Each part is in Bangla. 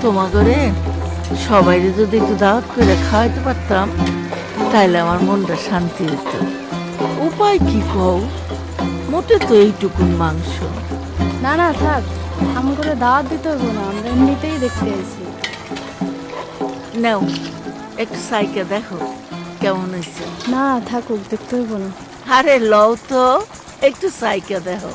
তোমাগরে সবাই যদি একটু দাওয়াত করে খাওয়াইতে পারতাম তাইলে আমার মনটা শান্তি হতো। উপায় কি কও? মোটে তো এইটুকুন মাংস। না না থাক, আমি করে দাওয়াত দিতে হবো না, আমরা এমনিতেই দেখতে এসেছি। নাও একটু সাইকে দেখো কেমন হয়েছে। না থাকুক, দেখতে হবো না। আরে লও তো, একটু সাইকে দেখো।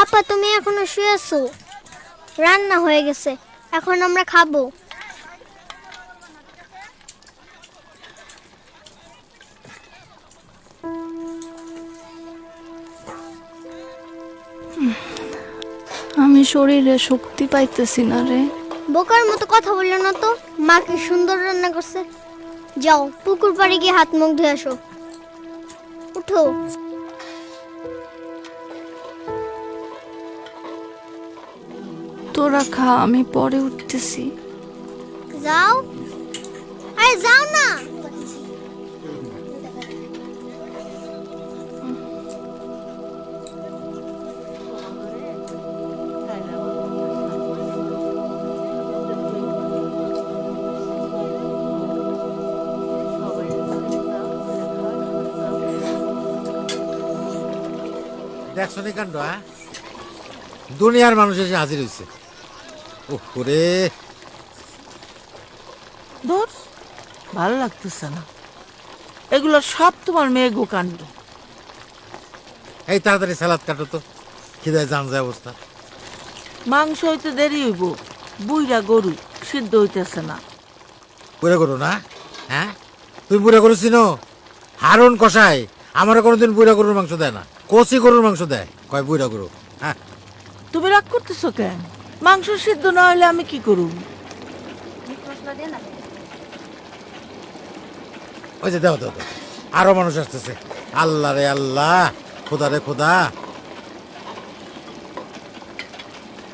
আপা তুমি এখনো শুয়ে আছো? রান্না হয়ে গেছে, এখন আমরা খাবো। আমি শরীরে শক্তি পাইতেছি না রে। বোকার মতো কথা বললো না তো, মা কি সুন্দর রান্না করছে। যাও পুকুর পাড়ে গিয়ে হাত মুখ ধুয়ে আসো। উঠো। তোরা খা, আমি পরে উঠতেছি। যাও, আরে যাও না। দেখছো নি কাণ্ড, হ্যাঁ? দুনিয়ার মানুষ এসে হাজির হয়েছে। ওরে ধর, ভালো লাগতেছে না। এগুলো সব তোমার মেয়েগো কাণ্ড। এই তাড়াতাড়ি সালাদ কাটো তো, খিদায় জান যায় অবস্থা। মাংস হইতে দেরি হইব, বুইরা গরু সিদ্ধ হইতেছে না। বুড়া করো না, হ্যাঁ? তুমি বুড়া গরু চিনো? হারুন কষাই আমারও কোনোদিন বুড়া গরুর মাংস দেয় না, কচি গরুর মাংস দেয়, কয় বুড়া গরু। হ্যাঁ, তুমি রাগ করতেছো কেন? মাংস সিদ্ধ না হইলে আমি কি করব? ওই যে দাও দাও দাও, আরো মানুষ আসতেছে। আল্লাহ রে আল্লাহ, খোদা রে খোদা,